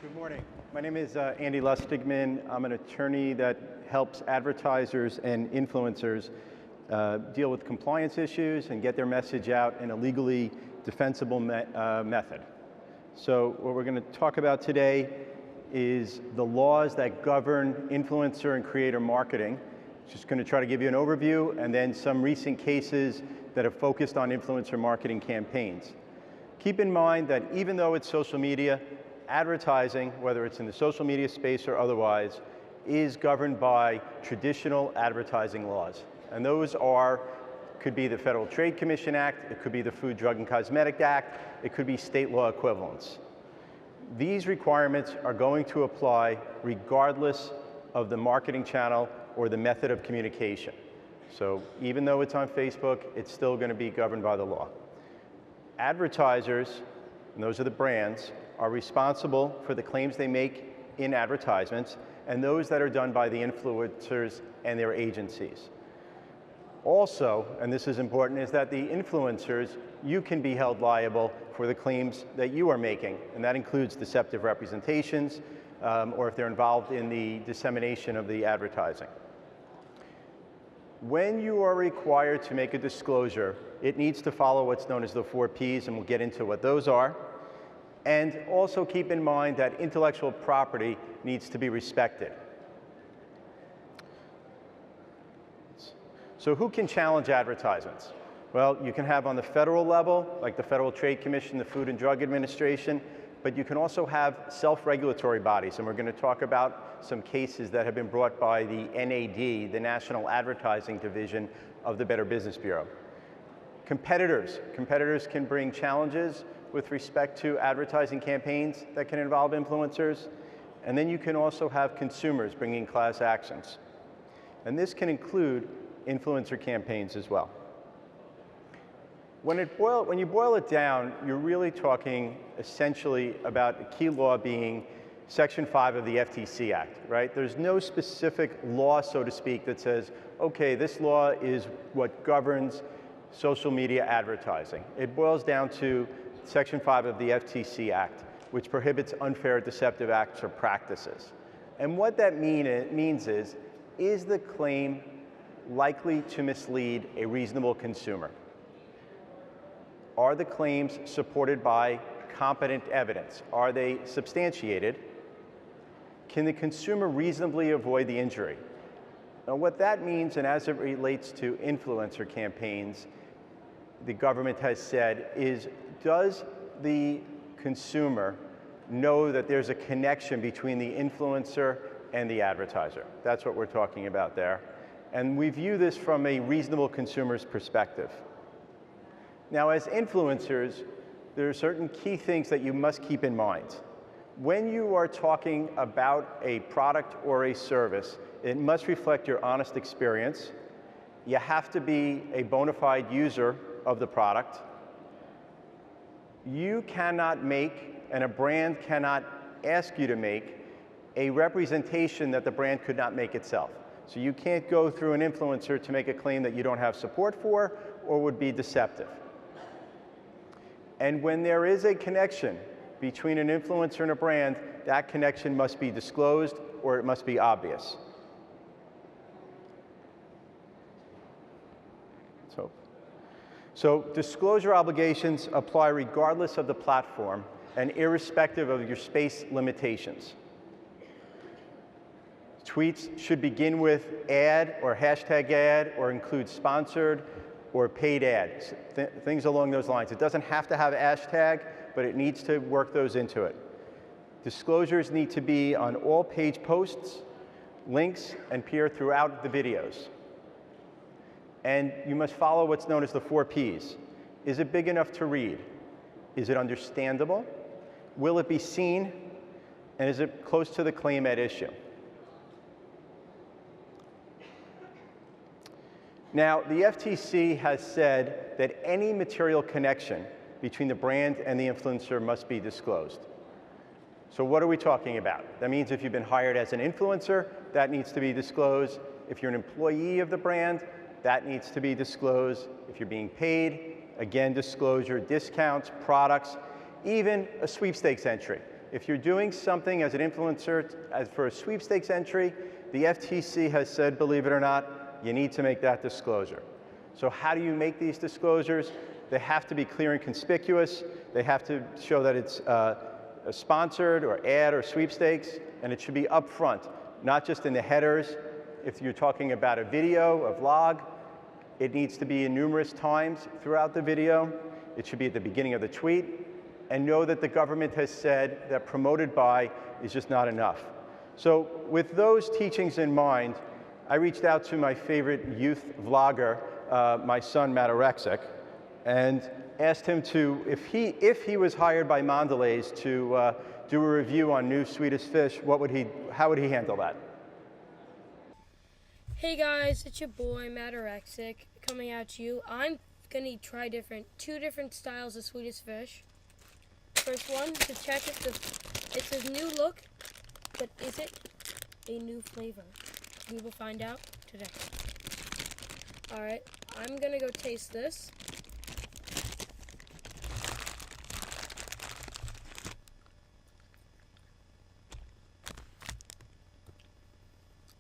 Good morning. My name is Andy Lustigman. I'm an attorney that helps advertisers and influencers deal with compliance issues and get their message out in a legally defensible method. So what we're going to talk about today is the laws that govern influencer and creator marketing. Just going to try to give you an overview and then some recent cases that have focused on influencer marketing campaigns. Keep in mind that even though it's social media, advertising, whether it's in the social media space or otherwise, is governed by traditional advertising laws. And those could be the Federal Trade Commission Act, it could be the Food, Drug, and Cosmetic Act, it could be state law equivalents. These requirements are going to apply regardless of the marketing channel or the method of communication. So even though it's on Facebook, it's still going to be governed by the law. Advertisers, and those are the brands, are responsible for the claims they make in advertisements and those that are done by the influencers and their agencies. Also, and this is important, is that the influencers, you can be held liable for the claims that you are making, and that includes deceptive representations or if they're involved in the dissemination of the advertising. When you are required to make a disclosure, it needs to follow what's known as the 4 Ps, and we'll get into what those are. And also keep in mind that intellectual property needs to be respected. So who can challenge advertisements? Well, you can have on the federal level, like the Federal Trade Commission, the Food and Drug Administration, but you can also have self-regulatory bodies, and we're going to talk about some cases that have been brought by the NAD, the National Advertising Division of the Better Business Bureau. Competitors can bring challenges with respect to advertising campaigns that can involve influencers. And then you can also have consumers bringing class actions. And this can include influencer campaigns as well. When you boil it down, you're really talking essentially about a key law being Section 5 of the FTC Act, right? There's no specific law, so to speak, that says, okay, this law is what governs social media advertising. It boils down to Section 5 of the FTC Act, which prohibits unfair, deceptive acts or practices. And what that means is the claim likely to mislead a reasonable consumer? Are the claims supported by competent evidence? Are they substantiated? Can the consumer reasonably avoid the injury? Now, what that means, and as it relates to influencer campaigns, the government has said is, does the consumer know that there's a connection between the influencer and the advertiser? That's what we're talking about there. And we view this from a reasonable consumer's perspective. Now, as influencers, there are certain key things that you must keep in mind. When you are talking about a product or a service, it must reflect your honest experience. You have to be a bona fide user of the product. You cannot make, and a brand cannot ask you to make, a representation that the brand could not make itself. So you can't go through an influencer to make a claim that you don't have support for or would be deceptive. And when there is a connection between an influencer and a brand, that connection must be disclosed or it must be obvious. So disclosure obligations apply regardless of the platform and irrespective of your space limitations. Tweets should begin with ad or hashtag ad or include sponsored or paid ads, things along those lines. It doesn't have to have a hashtag, but it needs to work those into it. Disclosures need to be on all page posts, links, and appear throughout the videos. And you must follow what's known as the 4 Ps. Is it big enough to read? Is it understandable? Will it be seen? And is it close to the claim at issue? Now, the FTC has said that any material connection between the brand and the influencer must be disclosed. So what are we talking about? That means if you've been hired as an influencer, that needs to be disclosed. If you're an employee of the brand, that needs to be disclosed. If you're being paid, again, disclosure, discounts, products, even a sweepstakes entry. If you're doing something as an influencer for a sweepstakes entry, the FTC has said, believe it or not, you need to make that disclosure. So how do you make these disclosures? They have to be clear and conspicuous. They have to show that it's sponsored or ad or sweepstakes, and it should be upfront, not just in the headers. If you're talking about a video, a vlog, it needs to be in numerous times throughout the video. It should be at the beginning of the tweet. And know that the government has said that promoted by is just not enough. So with those teachings in mind, I reached out to my favorite youth vlogger, my son Matarexic, and asked him to, if he was hired by Mondelez to do a review on new Swedish Fish, how would he handle that? Hey guys, it's your boy Matarexic coming at you. I'm gonna try two different styles of Swedish Fish. First one, to check if it's a new look, but is it a new flavor? We will find out today. Alright, I'm gonna go taste this.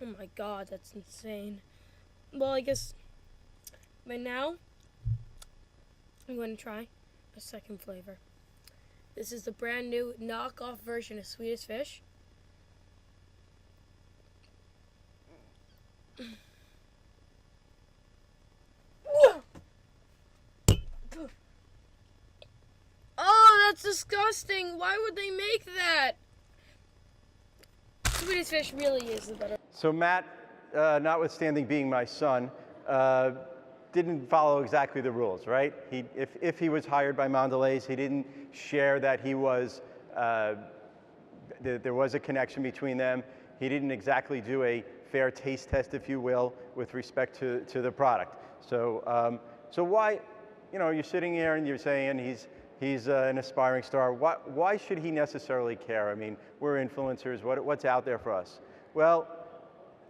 Oh my god, that's insane. Well, I guess by now, I'm going to try a second flavor. This is the brand new knockoff version of Swedish Fish. Oh, that's disgusting. Why would they make that? Swedish Fish really is the better. So Matt, notwithstanding being my son, didn't follow exactly the rules, right? If he was hired by Mondelez, he didn't share that he was, there was a connection between them. He didn't exactly do a fair taste test, if you will, with respect to the product. So, so why, you're sitting here and you're saying he's an aspiring star. Why should he necessarily care? I mean, we're influencers. What's out there for us? Well,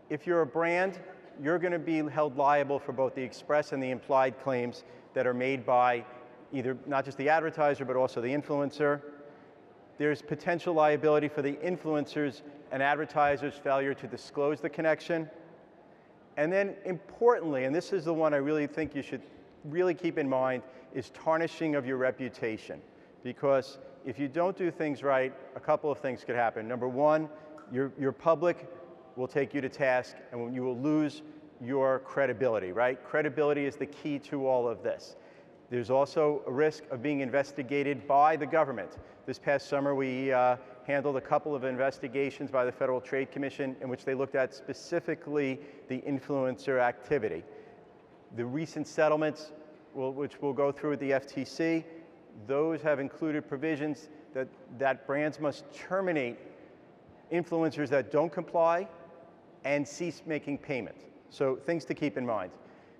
if you're a brand, you're going to be held liable for both the express and the implied claims that are made by either not just the advertiser, but also the influencer. There's potential liability for the influencers and advertisers' failure to disclose the connection. And then importantly, and this is the one I really think you should really keep in mind, is tarnishing of your reputation. Because if you don't do things right, a couple of things could happen. Number one, your public will take you to task and you will lose your credibility, right? Credibility is the key to all of this. There's also a risk of being investigated by the government. This past summer, we handled a couple of investigations by the Federal Trade Commission in which they looked at specifically the influencer activity. The recent settlements, which we'll go through with the FTC, those have included provisions that brands must terminate influencers that don't comply and cease making payment. So things to keep in mind.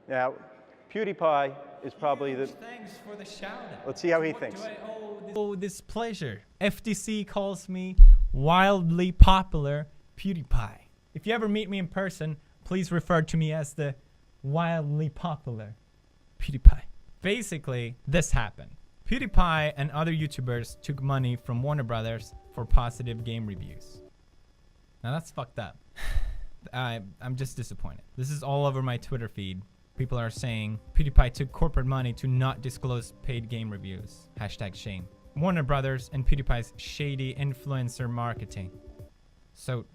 Now, PewDiePie is probably the... Thanks for the shout out. Let's see how he thinks. Do I owe this pleasure? FTC calls me wildly popular PewDiePie. If you ever meet me in person, please refer to me as the wildly popular PewDiePie. Basically, this happened. PewDiePie and other YouTubers took money from Warner Brothers for positive game reviews. Now that's fucked up. I'm just disappointed. This is all over my Twitter feed. People are saying PewDiePie took corporate money to not disclose paid game reviews. #shame. Warner Brothers and PewDiePie's shady influencer marketing. So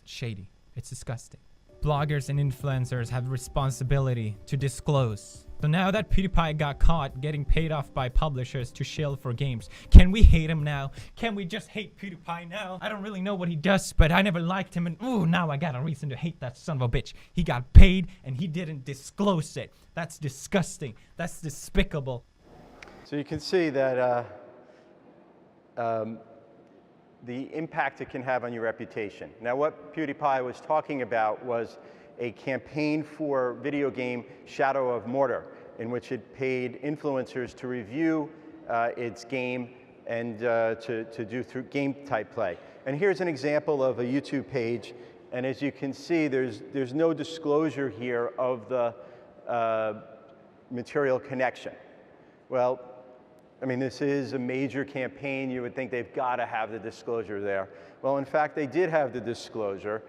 shady. It's disgusting. Bloggers and influencers have responsibility to disclose. So now that PewDiePie got caught getting paid off by publishers to shill for games, can we hate him now? Can we just hate PewDiePie now? I don't really know what he does, but I never liked him, and ooh, now I got a reason to hate that son of a bitch. He got paid and he didn't disclose it. That's disgusting. That's despicable. So you can see that the impact it can have on your reputation. Now, what PewDiePie was talking about was a campaign for video game Shadow of Mordor, in which it paid influencers to review its game and to do through game type play. And here's an example of a YouTube page, and as you can see, there's no disclosure here of the material connection. Well, I mean, this is a major campaign. You would think they've got to have the disclosure there. Well, in fact, they did have the disclosure.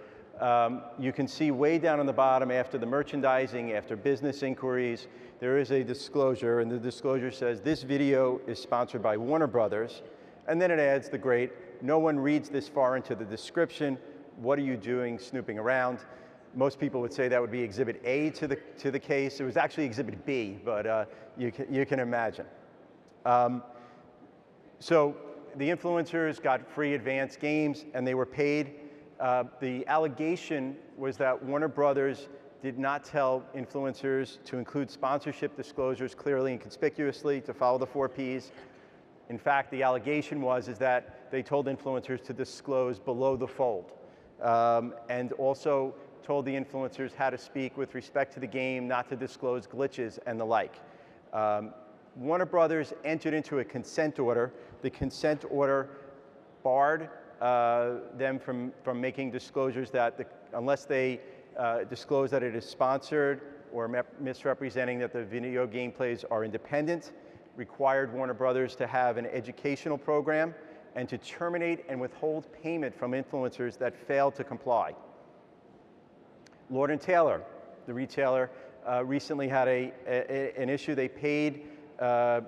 You can see way down on the bottom, after the merchandising, after business inquiries, there is a disclosure, and the disclosure says, this video is sponsored by Warner Brothers, and then it adds the great, no one reads this far into the description. What are you doing snooping around? Most people would say that would be Exhibit A to the case. It was actually Exhibit B, but you can imagine. So the influencers got free advanced games, and they were paid. The allegation was that Warner Brothers did not tell influencers to include sponsorship disclosures clearly and conspicuously, to follow the 4 Ps. In fact, the allegation is that they told influencers to disclose below the fold, and also told the influencers how to speak with respect to the game, not to disclose glitches and the like. Warner Brothers entered into a consent order. The consent order barred them from making disclosures that, unless they disclose that it is sponsored or misrepresenting that the video gameplays are independent, required Warner Brothers to have an educational program and to terminate and withhold payment from influencers that failed to comply. Lord & Taylor, the retailer, recently had an issue. They paid a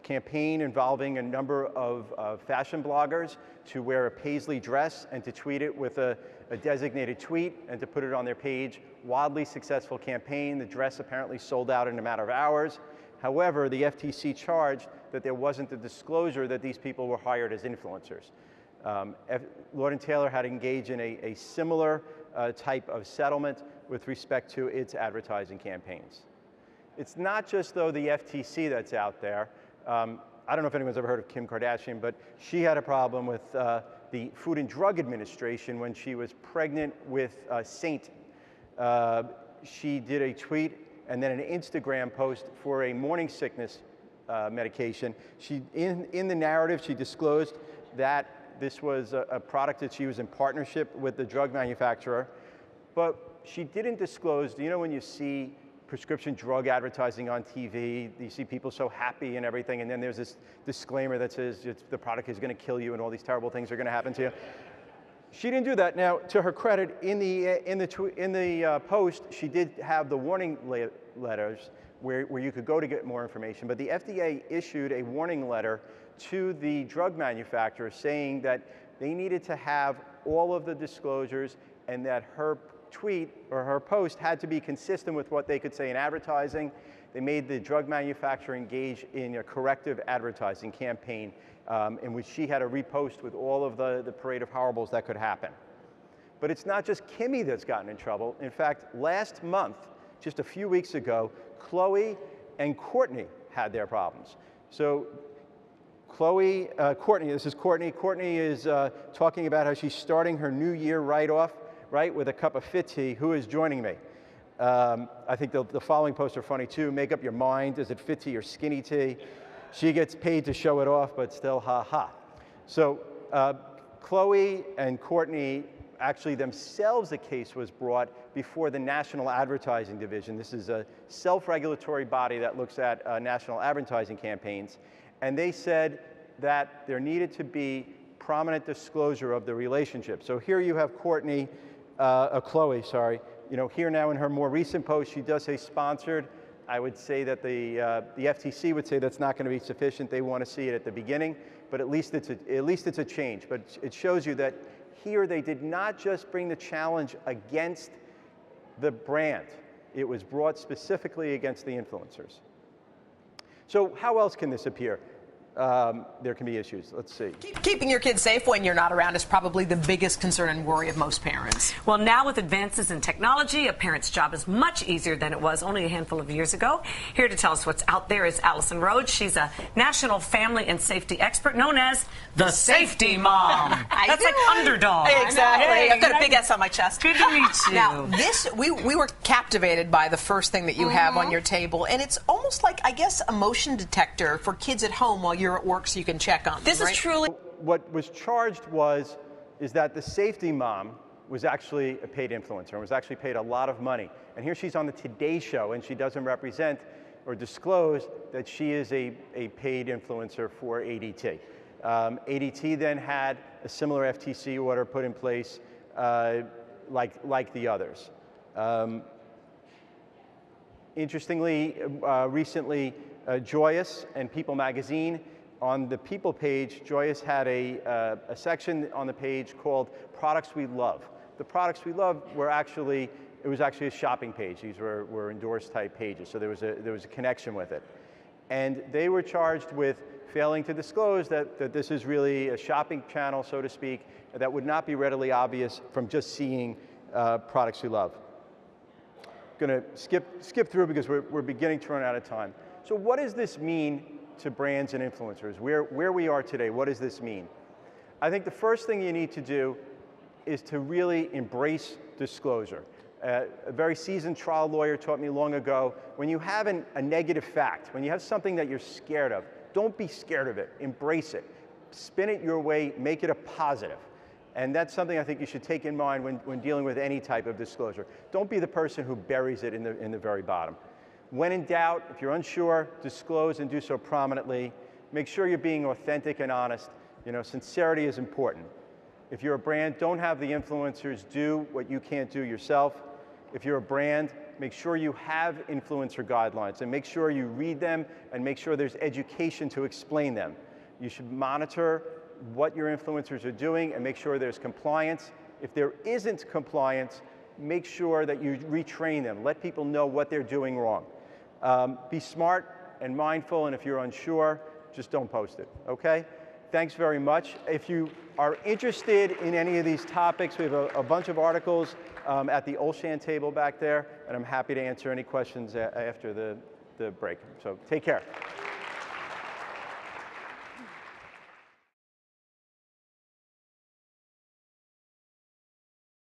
campaign involving a number of fashion bloggers to wear a paisley dress and to tweet it with a designated tweet and to put it on their page. Wildly successful campaign. The dress apparently sold out in a matter of hours. However, the FTC charged that there wasn't the disclosure that these people were hired as influencers. Lord & Taylor had engaged in a similar type of settlement with respect to its advertising campaigns. It's not just, though, the FTC that's out there. I don't know if anyone's ever heard of Kim Kardashian, but she had a problem with the Food and Drug Administration when she was pregnant with Saint. She did a tweet and then an Instagram post for a morning sickness medication. In the narrative, she disclosed that this was a product that she was in partnership with the drug manufacturer, but she didn't disclose, you know, when you see prescription drug advertising on TV, you see people so happy and everything, and then there's this disclaimer that says the product is going to kill you and all these terrible things are going to happen to you. She didn't do that. Now, to her credit, in the post, she did have the warning letters where you could go to get more information, but the FDA issued a warning letter to the drug manufacturer saying that they needed to have all of the disclosures and that her tweet or her post had to be consistent with what they could say in advertising. They made the drug manufacturer engage in a corrective advertising campaign in which she had to repost with all of the parade of horribles that could happen. But it's not just Kimmy that's gotten in trouble. In fact, last month, just a few weeks ago, Khloe and Kourtney had their problems. So Kourtney, this is Kourtney. Kourtney is talking about how she's starting her new year right, with a cup of fit tea. Who is joining me? I think the following posts are funny too. Make up your mind. Is it fit tea or skinny tea? She gets paid to show it off, but still, ha ha. So Khloe and Kourtney, actually themselves, a case was brought before the National Advertising Division. This is a self-regulatory body that looks at national advertising campaigns. And they said that there needed to be prominent disclosure of the relationship. So here you have Khloe, you know, here now in her more recent post, she does say sponsored. I would say that the FTC would say that's not going to be sufficient. They want to see it at the beginning, but at least it's a change. But it shows you that here they did not just bring the challenge against the brand. It was brought specifically against the influencers. So how else can this appear? There can be issues. Let's see. Keeping your kids safe when you're not around is probably the biggest concern and worry of most parents. Well, now with advances in technology, a parent's job is much easier than it was only a handful of years ago. Here to tell us what's out there is Alison Rhodes. She's a national family and safety expert known as the Safety Mom. That's like underdog. Exactly. Hey, I've got a big S on my chest. Good to meet you. Now, we were captivated by the first thing that you have on your table, and it's almost like, I guess, a motion detector for kids at home while you're at work so you can check on them. This is truly... What was charged is that the Safety Mom was actually a paid influencer and was actually paid a lot of money. And here she's on the Today Show, and she doesn't represent or disclosed that she is a paid influencer for ADT. ADT then had a similar FTC order put in place like the others. Interestingly, recently, Joyous and People magazine, on the People page, Joyous had a section on the page called Products We Love. The products we love were actually, it was actually a shopping page. These were endorsed type pages, so there was a connection with it. And they were charged with failing to disclose that this is really a shopping channel, so to speak, that would not be readily obvious from just seeing products we love. I'm going to skip through because we're beginning to run out of time. So what does this mean to brands and influencers? Where we are today, what does this mean? I think the first thing you need to do is to really embrace disclosure. A very seasoned trial lawyer taught me long ago, when you have a negative fact, when you have something that you're scared of, don't be scared of it, embrace it. Spin it your way, make it a positive. And that's something I think you should take in mind when dealing with any type of disclosure. Don't be the person who buries it in the very bottom. When in doubt, if you're unsure, disclose and do so prominently. Make sure you're being authentic and honest. You know, sincerity is important. If you're a brand, don't have the influencers do what you can't do yourself. If you're a brand, make sure you have influencer guidelines and make sure you read them and make sure there's education to explain them. You should monitor what your influencers are doing and make sure there's compliance. If there isn't compliance, make sure that you retrain them. Let people know what they're doing wrong. Be smart and mindful, and if you're unsure, just don't post it, okay? Thanks very much. If you are interested in any of these topics, we have a bunch of articles at the Olshan table back there, and I'm happy to answer any questions after the break. So take care.